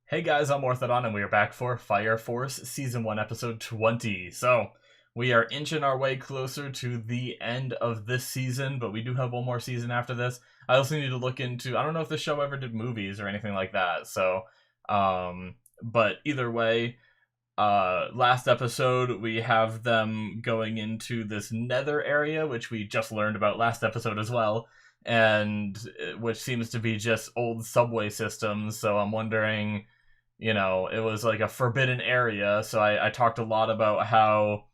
Hey guys, I'm Morthadon, and we are back for Fire Force Season 1, Episode 20. So, we are inching our way closer to the end of this season, but we do have one more season after this. I also need to look into, I don't know if the show ever did movies or anything like that, so, but either way, last episode, we have them going into this nether area, which we just learned about last episode as well, and which seems to be just old subway systems, so I'm wondering, it was like a forbidden area, so I talked a lot about how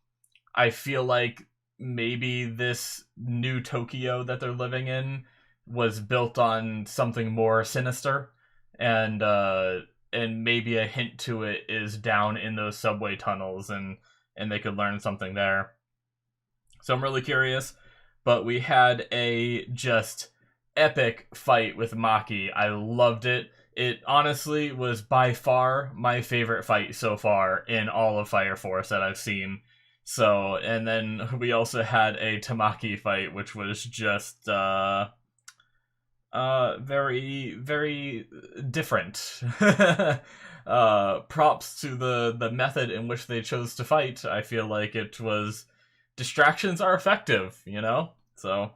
I feel like maybe this new Tokyo that they're living in was built on something more sinister, and and maybe a hint to it is down in those subway tunnels, and they could learn something there. So I'm really curious, but we had a just epic fight with Maki. I loved it. It honestly was by far my favorite fight so far in all of Fire Force that I've seen. So, and then we also had a Tamaki fight, which was just very, very different. Props to the method in which they chose to fight. I feel like it was distractions are effective, So,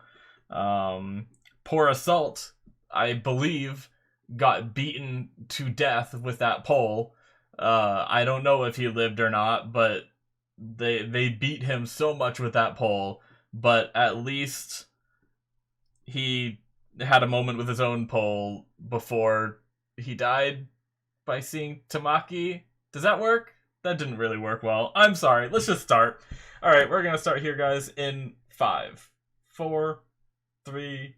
Poor Assault, I believe, got beaten to death with that pole. I don't know if he lived or not, but they beat him so much with that pole. But at least he had a moment with his own pole before he died by seeing Tamaki. Does that work? That didn't really work well. I'm sorry. Let's just start. All right, we're gonna start here, guys. In 5, 4, 3,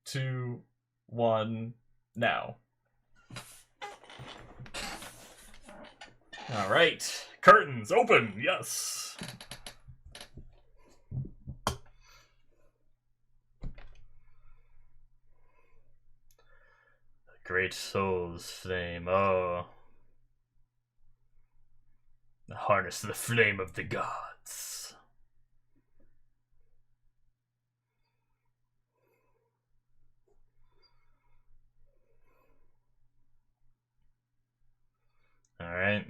2, 1. Now. All right, curtains open. Yes. Great soul's flame. Oh. Harness the flame of the gods. Alright.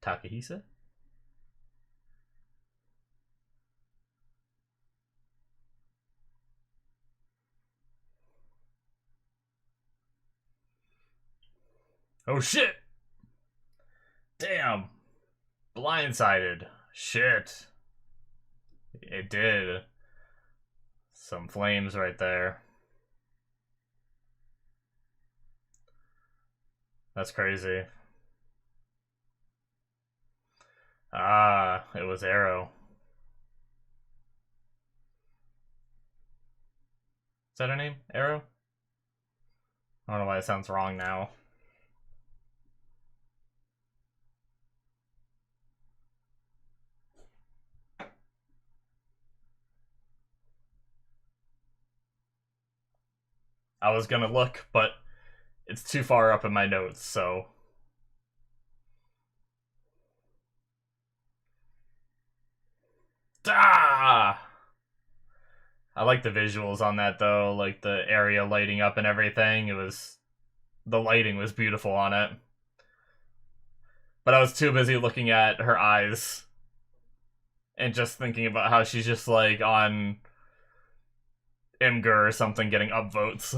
Takahisa? Oh shit! Damn! Blindsided. Shit. It did. Some flames right there. That's crazy. Ah, it was Arrow. Is that her name? Arrow? I don't know why it sounds wrong now. I was gonna look, but it's too far up in my notes, so... Ah! I like the visuals on that, though, like the area lighting up and everything. The lighting was beautiful on it. But I was too busy looking at her eyes and just thinking about how she's just like on Imgur or something getting upvotes.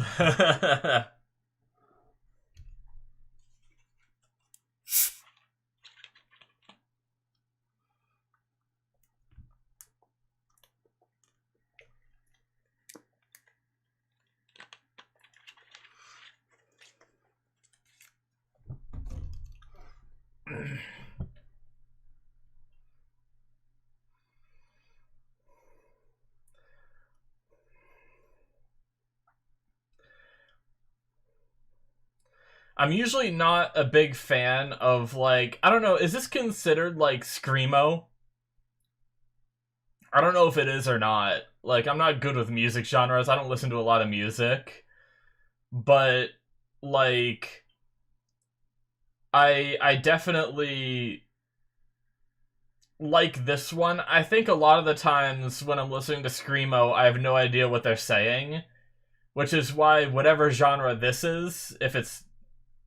I'm usually not a big fan of, like, I don't know, is this considered, like, Screamo? I don't know if it is or not. Like, I'm not good with music genres. I don't listen to a lot of music. But, like, I definitely like this one. I think a lot of the times when I'm listening to Screamo, I have no idea what they're saying, which is why whatever genre this is, if it's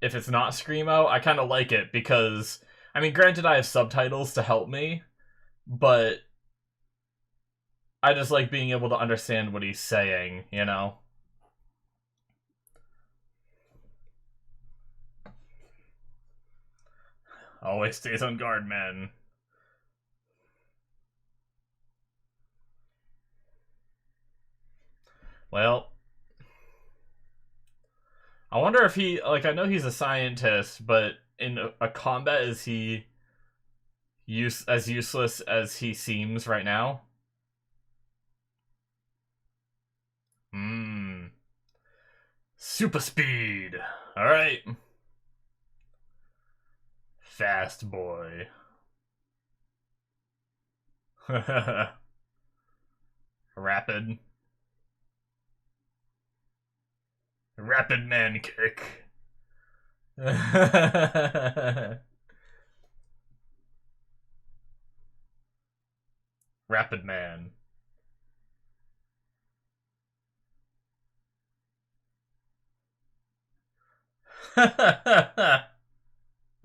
not Screamo, I kind of like it because I mean, granted I have subtitles to help me, but I just like being able to understand what he's saying, you know? Always stays on guard, man. Well, I wonder if he, like, I know he's a scientist, but in a combat, is he as useless as he seems right now? Hmm. Super speed. Alright. Fast boy. Rapid. Rapid man kick. Rapid man.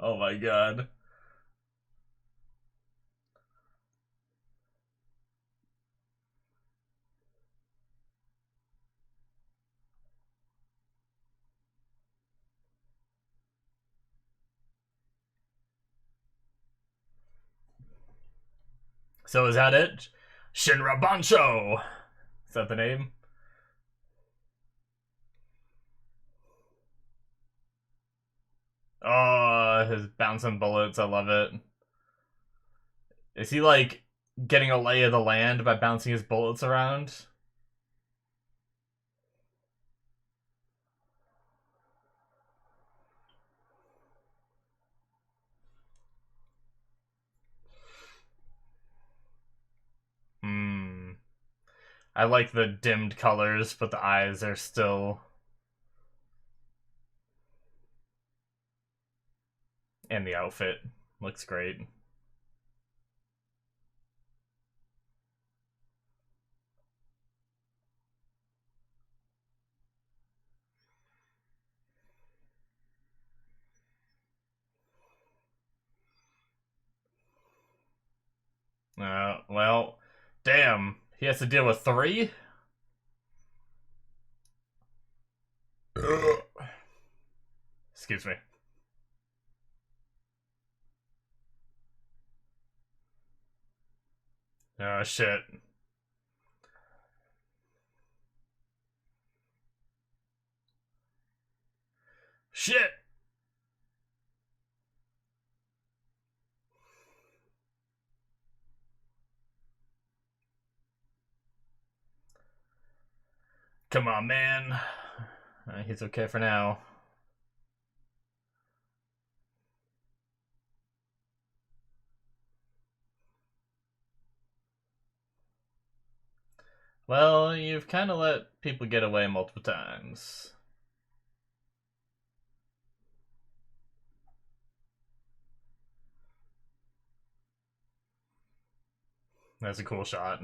Oh my god. So is that it? Shinra Bancho! Is that the name? Oh, his bouncing bullets, I love it. Is he like getting a lay of the land by bouncing his bullets around? Hmm. I like the dimmed colors, but the eyes are still. And the outfit looks great. Well, damn. He has to deal with 3? Excuse me. Oh, shit. Shit! Come on, man. He's okay for now. Well, you've kind of let people get away multiple times. That's a cool shot.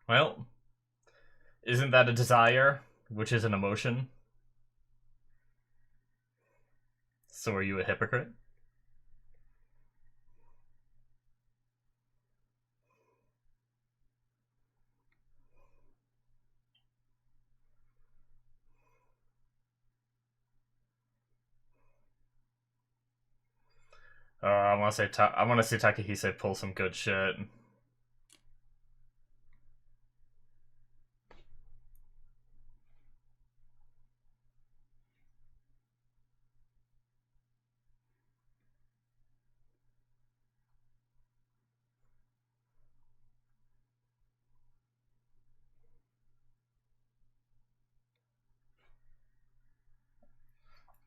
Well, isn't that a desire, which is an emotion? So are you a hypocrite? I want to say I want to see Takahise pull some good shit.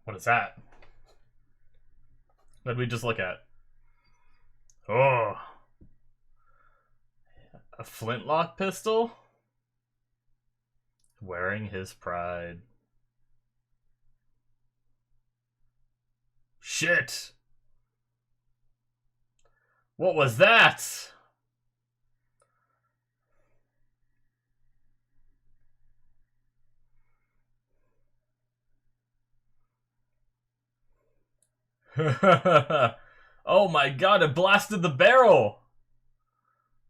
What is that? What did we just look at? Oh. A flintlock pistol? Wearing his pride. Shit! What was that? Oh my god, it blasted the barrel!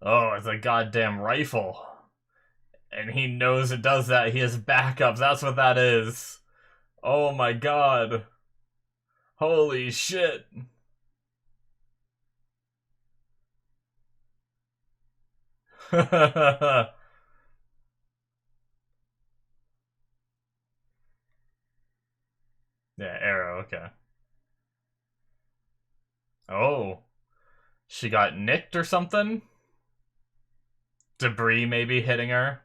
Oh, it's a goddamn rifle. And he knows it does that. He has backups. That's what that is. Oh my god. Holy shit. Yeah, arrow, okay. Oh. She got nicked or something? Debris maybe hitting her?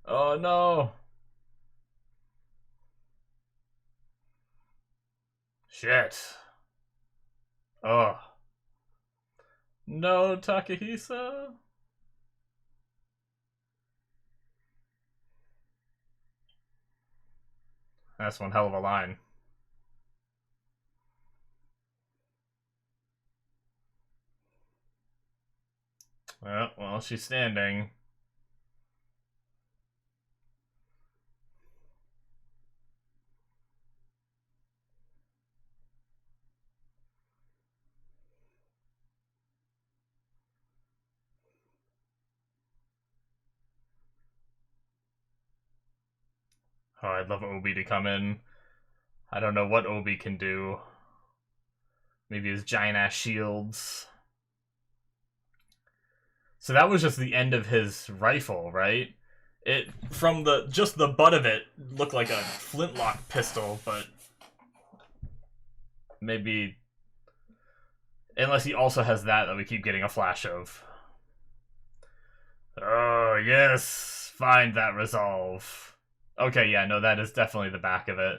Oh no. Shit. Oh. No, Takahisa? That's one hell of a line. Well, she's standing. Oh, I'd love Obi to come in. I don't know what Obi can do. Maybe his giant-ass shields. So that was just the end of his rifle, right? It, from just the butt of it, looked like a flintlock pistol, but maybe, unless he also has that we keep getting a flash of. Oh, yes, find that resolve. Okay, yeah, no, that is definitely the back of it.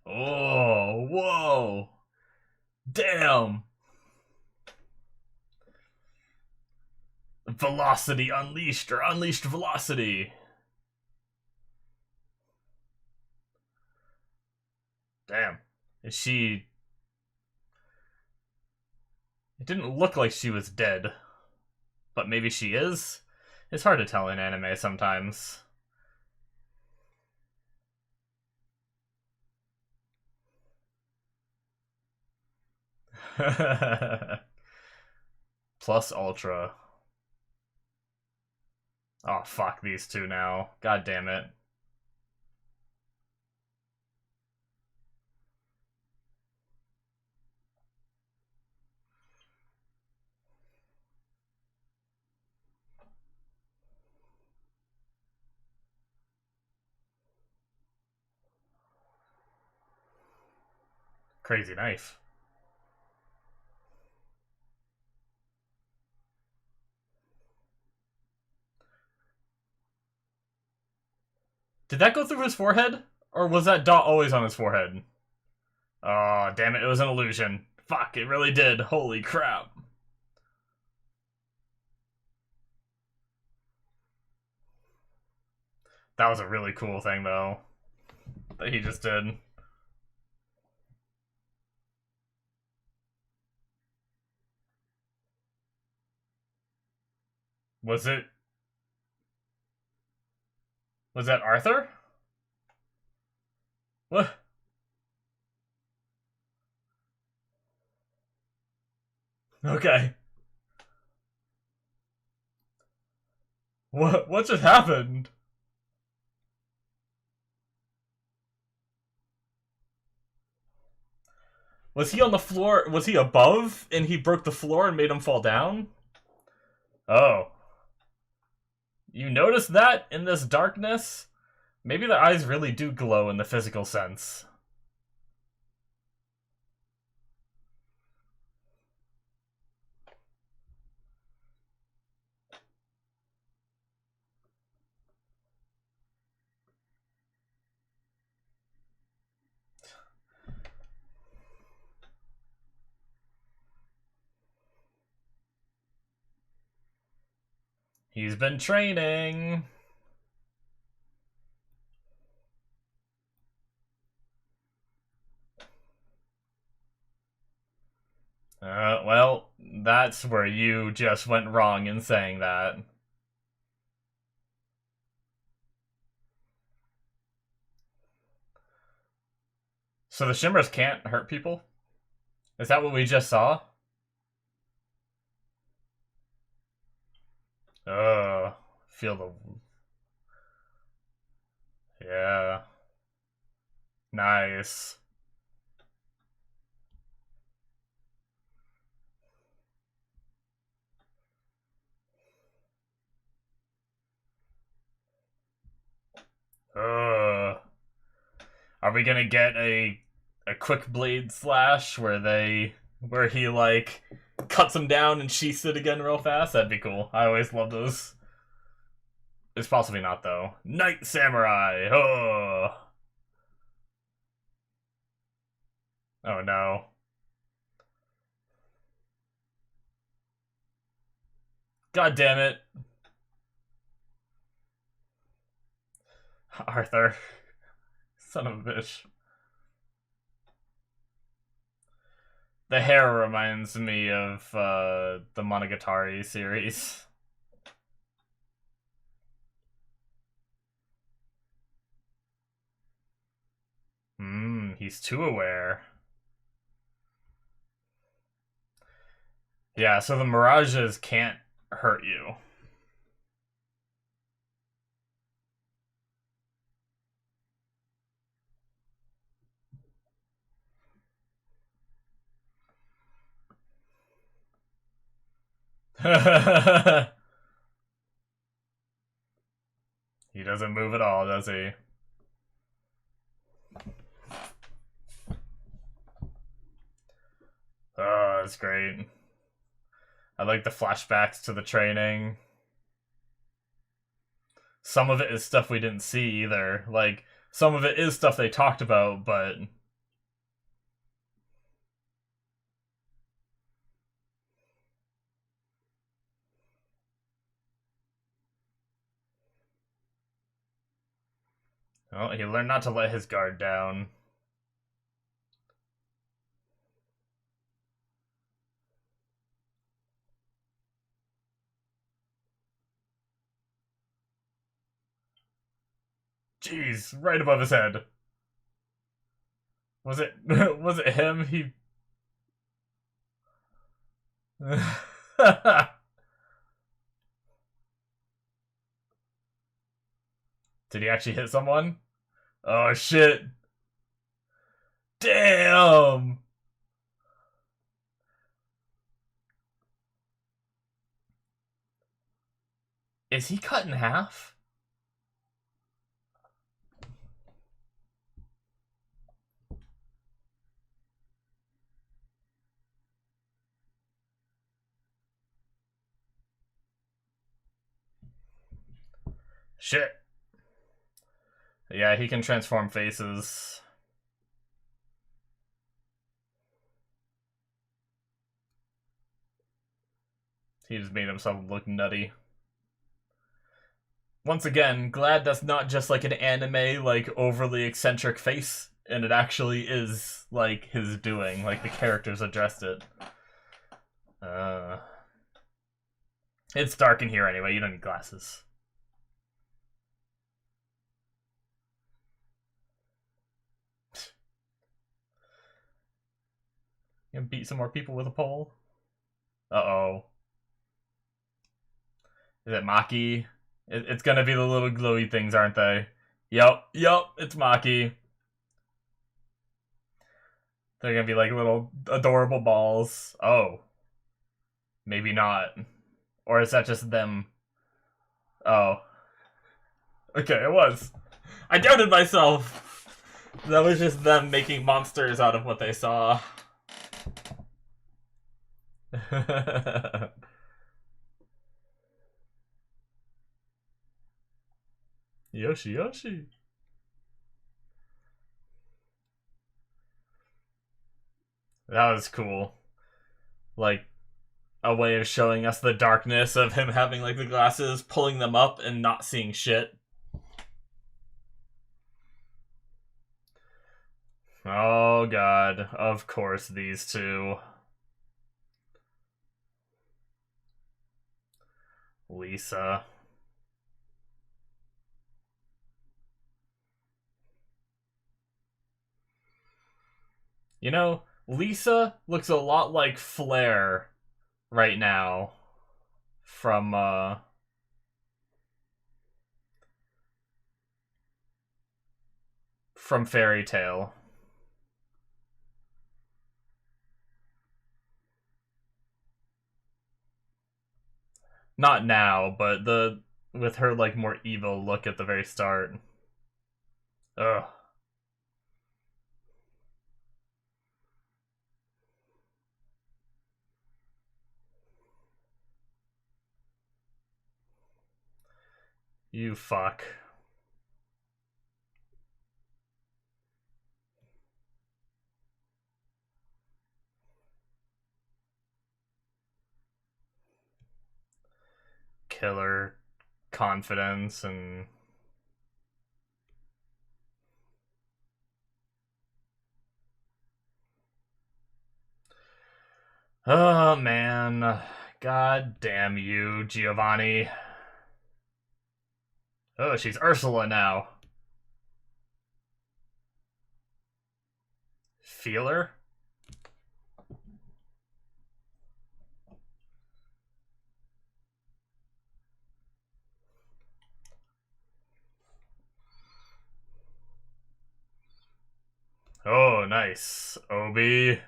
Oh, whoa. Damn. Velocity unleashed, or unleashed velocity. Damn. Is she... It didn't look like she was dead. But maybe she is? It's hard to tell in anime sometimes. Plus Ultra. Oh, fuck these two now. God damn it. Crazy knife. Did that go through his forehead? Or was that dot always on his forehead? Oh, damn it, it was an illusion. Fuck, it really did. Holy crap. That was a really cool thing, though, that he just did. Was it... Was that Arthur? What? Okay. What just happened? Was he on the floor? Was he above and he broke the floor and made him fall down? Oh. You notice that in this darkness? Maybe their eyes really do glow in the physical sense. He's been training. Well, that's where you just went wrong in saying that. So the shimmers can't hurt people? Is that what we just saw? Feel the... Yeah. Nice. Are we gonna get a quick blade slash where he like cuts him down and sheaths it again real fast? That'd be cool. I always love those. It's possibly not though. Night Samurai. Oh no. God damn it. Arthur. Son of a bitch. The hair reminds me of the Monogatari series. He's too aware. Yeah, so the mirages can't hurt you. He doesn't move at all, does he? Oh, that's great. I like the flashbacks to the training. Some of it is stuff we didn't see either. Like, some of it is stuff they talked about, but... Oh, he learned not to let his guard down. Jeez, right above his head. Was it was it him? He Did he actually hit someone? Oh shit. Damn. Is he cut in half? Shit. Yeah, he can transform faces. He just made himself look nutty. Once again, glad that's not just like an anime, like, overly eccentric face, and it actually is, like, his doing. Like, the characters addressed it. It's dark in here anyway, you don't need glasses. You can beat some more people with a pole? Uh-oh. Is it Maki? It's gonna be the little glowy things, aren't they? Yup, it's Maki. They're gonna be like little adorable balls. Oh, maybe not. Or is that just them? Oh. Okay, it was. I doubted myself. That was just them making monsters out of what they saw. Yoshi, Yoshi. That was cool. Like, a way of showing us the darkness of him having, like, the glasses, pulling them up, and not seeing shit. Oh god, of course these two. Lisa. You know, Lisa looks a lot like Flair right now from Fairy Tale. Not now, but with her like more evil look at the very start. Ugh. You fuck. Killer confidence and oh man, god damn you, Giovanni. Oh, she's Ursula now. Feeler? Oh, nice. Obi.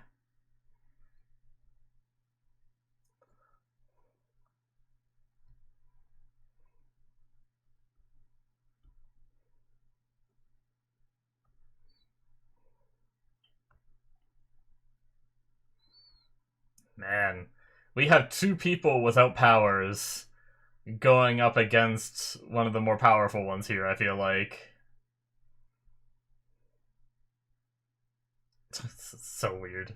Man, we have two people without powers going up against one of the more powerful ones here, I feel like. It's so weird.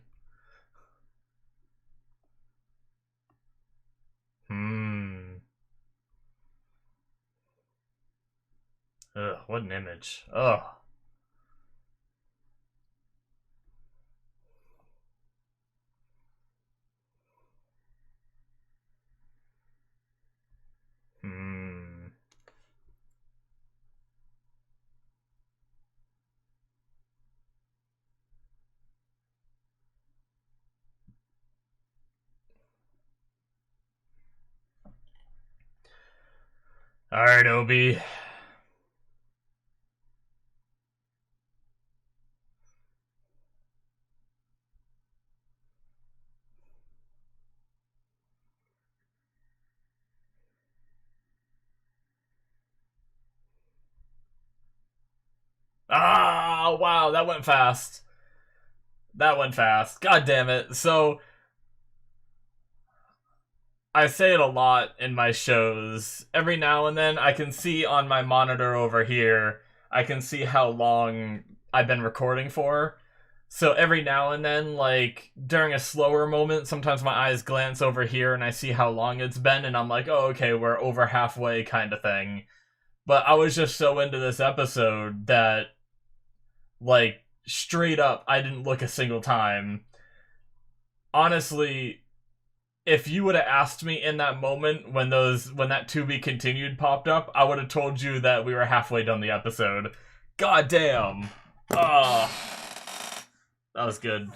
Ugh, what an image. Ugh. Alright, Obi. Ah, wow, that went fast. That went fast. God damn it. So, I say it a lot in my shows. Every now and then, I can see on my monitor over here, I can see how long I've been recording for. So every now and then, like, during a slower moment, sometimes my eyes glance over here and I see how long it's been, and I'm like, oh, okay, we're over halfway kind of thing. But I was just so into this episode that, like, straight up, I didn't look a single time. Honestly, if you would have asked me in that moment when that to be continued popped up, I would have told you that we were halfway done the episode. God damn. Ah. That was good.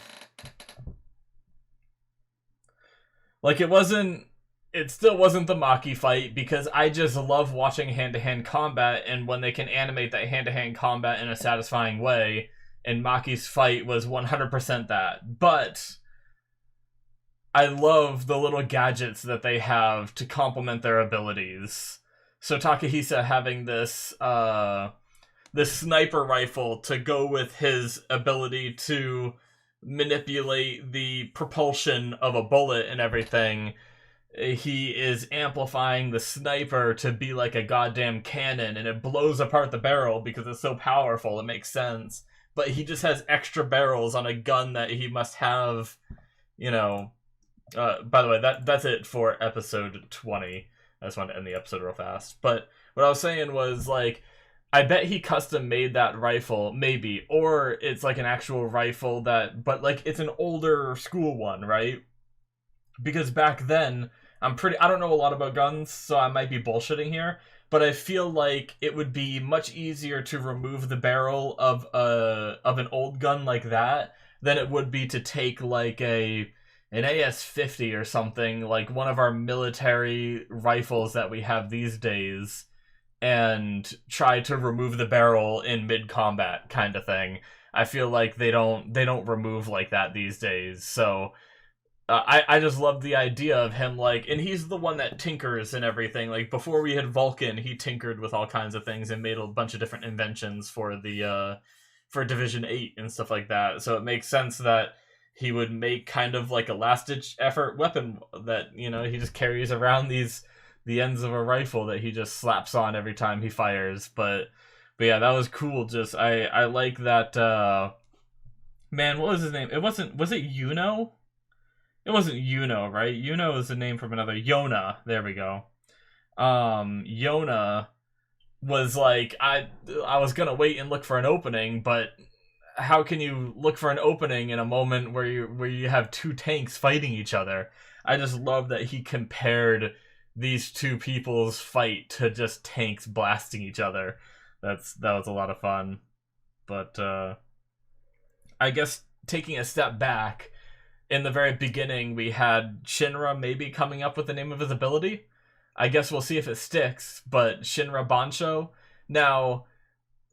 Like, it still wasn't the Maki fight, because I just love watching hand-to-hand combat, and when they can animate that hand-to-hand combat in a satisfying way, and Maki's fight was 100% that. But I love the little gadgets that they have to complement their abilities. So Takahisa having this sniper rifle to go with his ability to manipulate the propulsion of a bullet and everything. He is amplifying the sniper to be like a goddamn cannon, and it blows apart the barrel because it's so powerful. It makes sense. But he just has extra barrels on a gun that he must have, you know. By the way, that's it for episode 20. I just wanted to end the episode real fast. But what I was saying was, like, I bet he custom made that rifle, maybe. Or it's like an actual rifle that, but like it's an older school one, right? Because back then, I don't know a lot about guns, so I might be bullshitting here, but I feel like it would be much easier to remove the barrel of an old gun like that than it would be to take like an AS-50 or something, like one of our military rifles that we have these days, and try to remove the barrel in mid-combat kind of thing. I feel like they don't remove like that these days, so I just love the idea of him, like, and he's the one that tinkers and everything. Like, before we had Vulcan, he tinkered with all kinds of things and made a bunch of different inventions for the for Division 8 and stuff like that. So it makes sense that he would make kind of like a last-ditch effort weapon that, you know, he just carries around the ends of a rifle that he just slaps on every time he fires. But yeah, that was cool. Just I like that. Man, what was his name? Was it Yuno? It wasn't Yuno, right? Yuno is the name from another. Yona. There we go. Yona was like, I was gonna wait and look for an opening, but how can you look for an opening in a moment where you have two tanks fighting each other? I just love that he compared these two people's fight to just tanks blasting each other. That was a lot of fun. But I guess taking a step back, in the very beginning, we had Shinra maybe coming up with the name of his ability. I guess we'll see if it sticks, but Shinra Bansho. Now,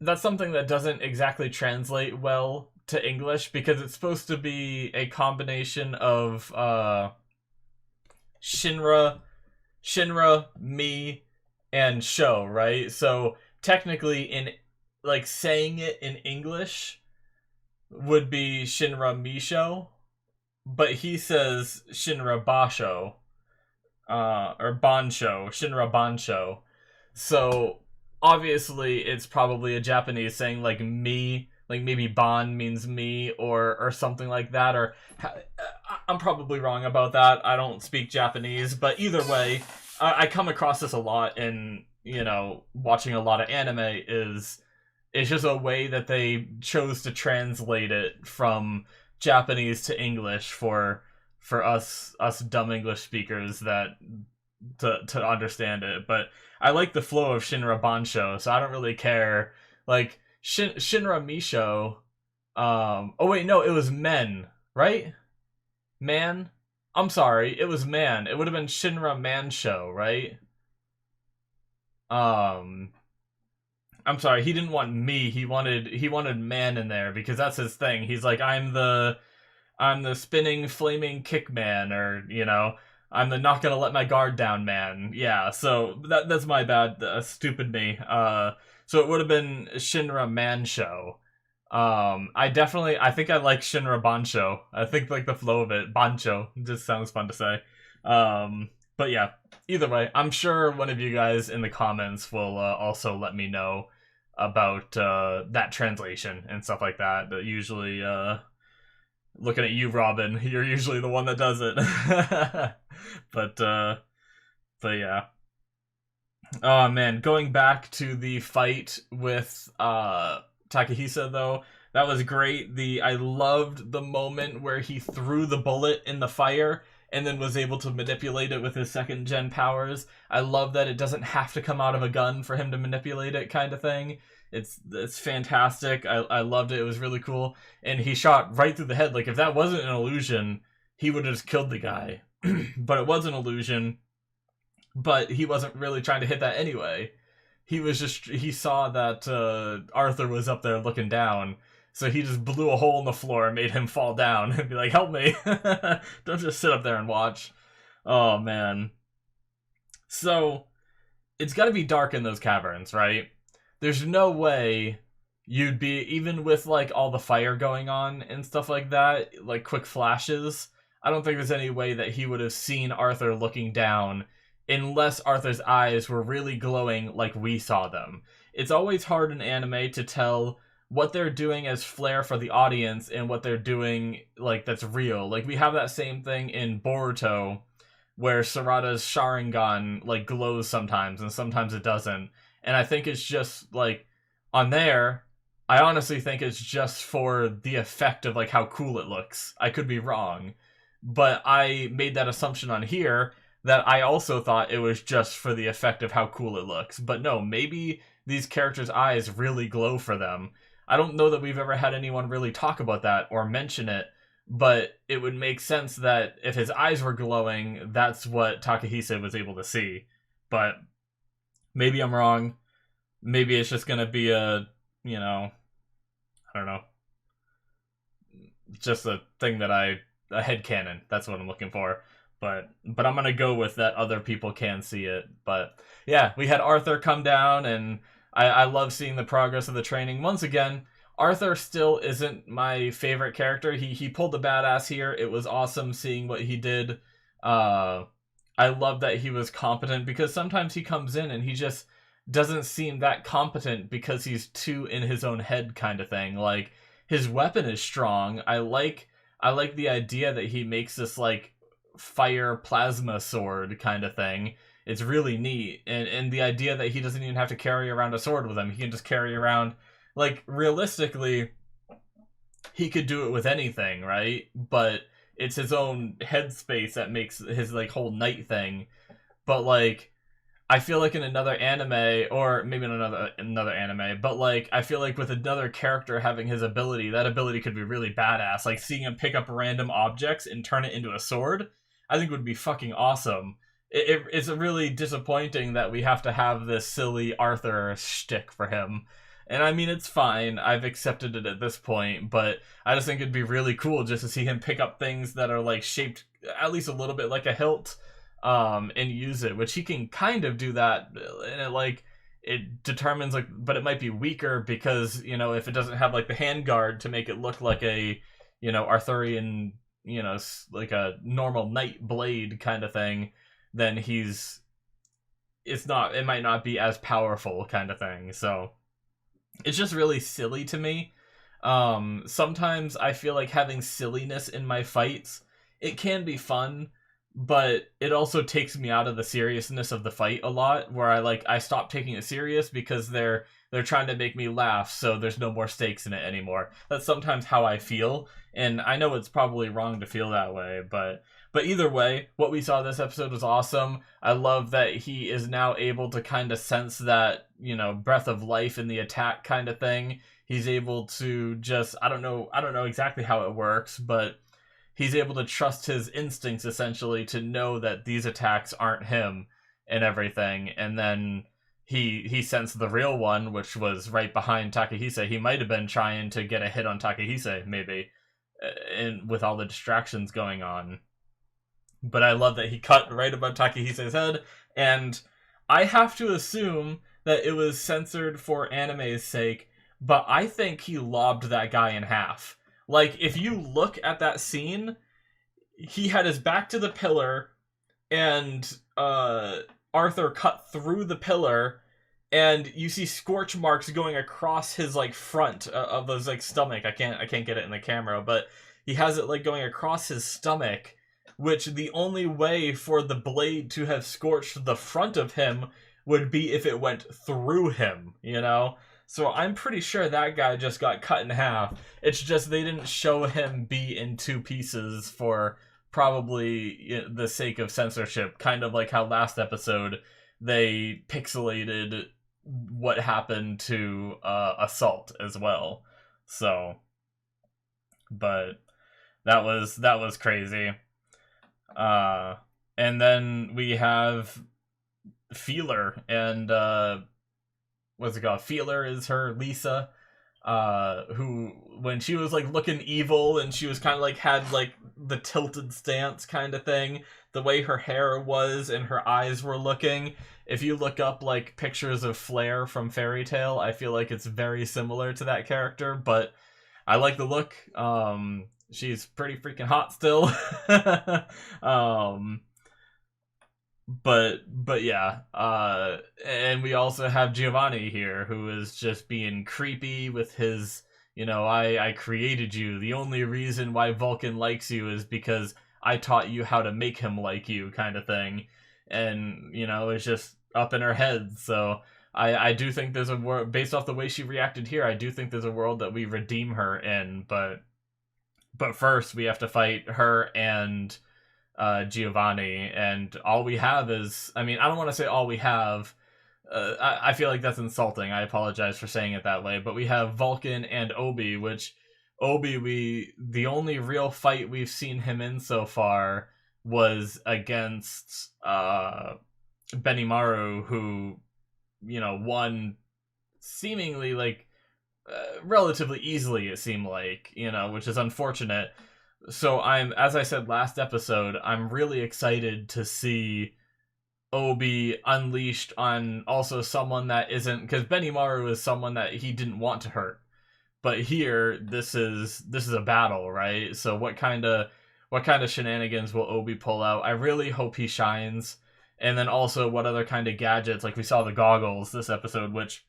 that's something that doesn't exactly translate well to English, because it's supposed to be a combination of Shinra, me, and Sho, right? So, technically, in like saying it in English would be Shinra Misho, but he says Shinra Basho, or Bansho, Shinra Bansho. So obviously it's probably a Japanese saying like me, like maybe Ban means me or something like that. Or I'm probably wrong about that. I don't speak Japanese, but either way, I come across this a lot in, you know, watching a lot of anime. It's just a way that they chose to translate it from Japanese to English for us dumb English speakers that to understand it. But I like the flow of Shinra Bansho, so I don't really care. Like Shinra Misho. Oh wait, no, it was men, right? Man. I'm sorry, it was man. It would have been Shinra Mansho, right? I'm sorry, he didn't want me. He wanted man in there because that's his thing. He's like, I'm the spinning flaming kick man, or, you know, I'm the not gonna let my guard down man. Yeah, so that's my bad, stupid me. So it would have been Shinra Mansho. I think I like Shinra Bansho. I think like the flow of it, Bancho, just sounds fun to say. But yeah, either way, I'm sure one of you guys in the comments will also let me know about that translation and stuff like that. But usually, looking at you, Robin, you're usually the one that does it. But yeah. Oh man, going back to the fight with Takahisa though, that was great. I loved the moment where he threw the bullet in the fire and then was able to manipulate it with his second gen powers. I love that it doesn't have to come out of a gun for him to manipulate it, kind of thing. It's fantastic. I loved it. It was really cool. And he shot right through the head. Like, if that wasn't an illusion, he would have just killed the guy. But it was an illusion. But he wasn't really trying to hit that anyway. He saw that Arthur was up there looking down. So he just blew a hole in the floor and made him fall down and be like, help me. Don't just sit up there and watch. Oh, man. So, it's gotta be dark in those caverns, right? There's no way you'd be, even with, like, all the fire going on and stuff like that, like, quick flashes, I don't think there's any way that he would have seen Arthur looking down unless Arthur's eyes were really glowing like we saw them. It's always hard in anime to tell what they're doing as flair for the audience and what they're doing, like, that's real. Like, we have that same thing in Boruto, where Sarada's Sharingan, like, glows sometimes, and sometimes it doesn't. And I think it's just, like, on there, I honestly think it's just for the effect of, like, how cool it looks. I could be wrong. But I made that assumption on here that I also thought it was just for the effect of how cool it looks. But no, maybe these characters' eyes really glow for them. I don't know that we've ever had anyone really talk about that or mention it, but it would make sense that if his eyes were glowing, that's what Takahisa was able to see. But maybe I'm wrong. Maybe it's just gonna be a, you know, I don't know, just a thing that a headcanon. That's what I'm looking for. But I'm gonna go with that other people can see it. But yeah, we had Arthur come down, and I love seeing the progress of the training. Once again, Arthur still isn't my favorite character. He pulled the badass here. It was awesome seeing what he did. I love that he was competent, because sometimes he comes in and he just doesn't seem that competent because he's too in his own head kind of thing. Like, his weapon is strong. I like the idea that he makes this, like, fire plasma sword kind of thing. It's really neat. And the idea that he doesn't even have to carry around a sword with him. He can just carry around, like, realistically, he could do it with anything, right? But it's his own headspace that makes his, like, whole knight thing. But, like, I feel like in another anime, or maybe in another anime, but, like, I feel like with another character having his ability, that ability could be really badass. Like, seeing him pick up random objects and turn it into a sword, I think would be fucking awesome. It's really disappointing that we have to have this silly Arthur shtick for him. And I mean, it's fine. I've accepted it at this point, but I just think it'd be really cool just to see him pick up things that are, like, shaped at least a little bit like a hilt, and use it, which he can kind of do that, and it, like, it determines, like, but it might be weaker because, you know, if it doesn't have, like, the handguard to make it look like a, you know, Arthurian, you know, like a normal knight blade kind of thing, then it might not be as powerful kind of thing. So it's just really silly to me. Sometimes I feel like having silliness in my fights, it can be fun, but it also takes me out of the seriousness of the fight a lot, where I stop taking it serious because they're trying to make me laugh, so there's no more stakes in it anymore. That's sometimes how I feel, and I know it's probably wrong to feel that way, but either way, what we saw this episode was awesome. I love that he is now able to kind of sense that, you know, breath of life in the attack kind of thing. He's able to just, I don't know exactly how it works, but he's able to trust his instincts, essentially, to know that these attacks aren't him and everything. And then he sensed the real one, which was right behind Takahisa. He might have been trying to get a hit on Takahisa, maybe, and with all the distractions going on. But I love that he cut right above Takehisa's head, and I have to assume that it was censored for anime's sake, but I think he lobbed that guy in half. Like, if you look at that scene, he had his back to the pillar, and Arthur cut through the pillar, and you see scorch marks going across his, like, front of his, like, stomach. I can't get it in the camera, but he has it, like, going across his stomach, which the only way for the blade to have scorched the front of him would be if it went through him, you know? So I'm pretty sure that guy just got cut in half. It's just they didn't show him be in two pieces for probably the sake of censorship, kind of like how last episode they pixelated what happened to Assault as well. So, but that was crazy. And then we have Feeler, and what's it called? Feeler is her Lisa. who, when she was like looking evil and she was kind of like had like the tilted stance kind of thing, the way her hair was and her eyes were looking. If you look up like pictures of Flair from Fairy Tail, I feel like it's very similar to that character, but I like the look. She's pretty freaking hot still. um, but yeah, and we also have Giovanni here, who is just being creepy with his, I created you. The only reason why Vulcan likes you is because I taught you how to make him like you, kind of thing. And it's just up in her head. So I do think there's a world, based off the way she reacted here, I do think there's a world that we redeem her in. But first we have to fight her and Giovanni, and all we have is, I mean, I don't want to say all we have. I feel like that's insulting. I apologize for saying it that way. But we have Vulcan and Obi, which the only real fight we've seen him in so far was against Benimaru, who won seemingly like relatively easily. It seemed like, which is unfortunate. So as I said last episode, I'm really excited to see Obi unleashed on also someone that isn't, because Benimaru is someone that he didn't want to hurt, but here this is a battle, right? So what kind of shenanigans will Obi pull out? I really hope he shines. And then also what other kind of gadgets, like we saw the goggles this episode, which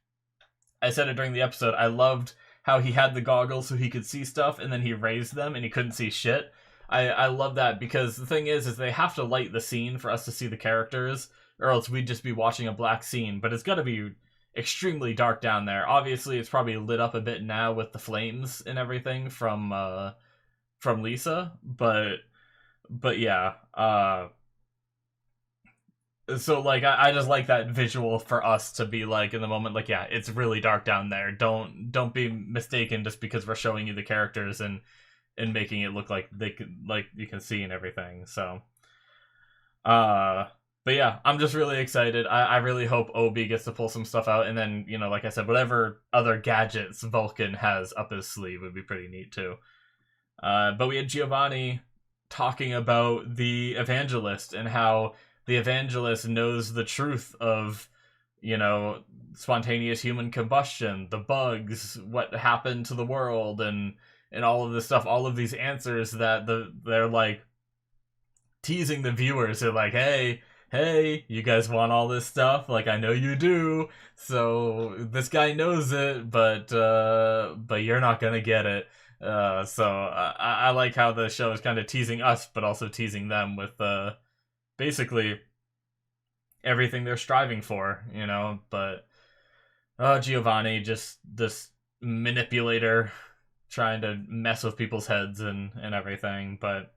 I said it during the episode, I loved how he had the goggles so he could see stuff, and then he raised them and he couldn't see shit. I love that, because the thing is they have to light the scene for us to see the characters, or else we'd just be watching a black scene. But it's got to be extremely dark down there. Obviously, it's probably lit up a bit now with the flames and everything from Lisa, but yeah. So like I just like that visual for us to be like in the moment, like, yeah, it's really dark down there. Don't be mistaken just because we're showing you the characters and making it look like they could, like, you can see and everything. So but yeah, I'm just really excited. I really hope Obi gets to pull some stuff out, and then like I said, whatever other gadgets Vulcan has up his sleeve would be pretty neat too. But we had Giovanni talking about the Evangelist and how the Evangelist knows the truth of, spontaneous human combustion, the bugs, what happened to the world, and all of this stuff, all of these answers that they're like teasing the viewers. They're like, hey, you guys want all this stuff? Like, I know you do. So this guy knows it, but you're not gonna get it. So I like how the show is kind of teasing us, but also teasing them with basically everything they're striving for, but Giovanni, just this manipulator trying to mess with people's heads and everything. But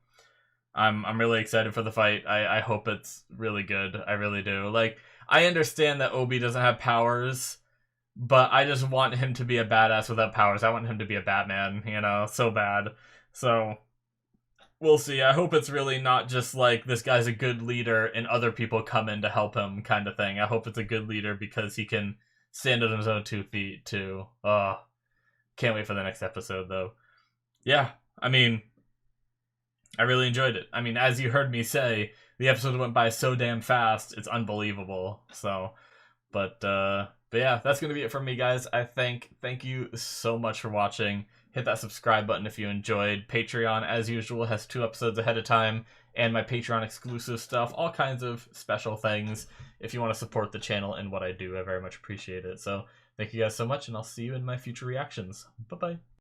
I'm really excited for the fight. I hope it's really good. I really do. Like, I understand that Obi doesn't have powers, but I just want him to be a badass without powers. I want him to be a Batman, so bad. So we'll see. I hope it's really not just like this guy's a good leader and other people come in to help him kind of thing. I hope it's a good leader because he can stand on his own 2 feet too. Can't wait for the next episode though. Yeah, I mean, I really enjoyed it. I mean, as you heard me say, the episode went by so damn fast, it's unbelievable. So, but yeah, that's gonna be it from me, guys. Thank you so much for watching. Hit that subscribe button if you enjoyed. Patreon, as usual, has 2 episodes ahead of time, and my Patreon exclusive stuff, all kinds of special things. If you want to support the channel and what I do, I very much appreciate it. So thank you guys so much, and I'll see you in my future reactions. Bye-bye.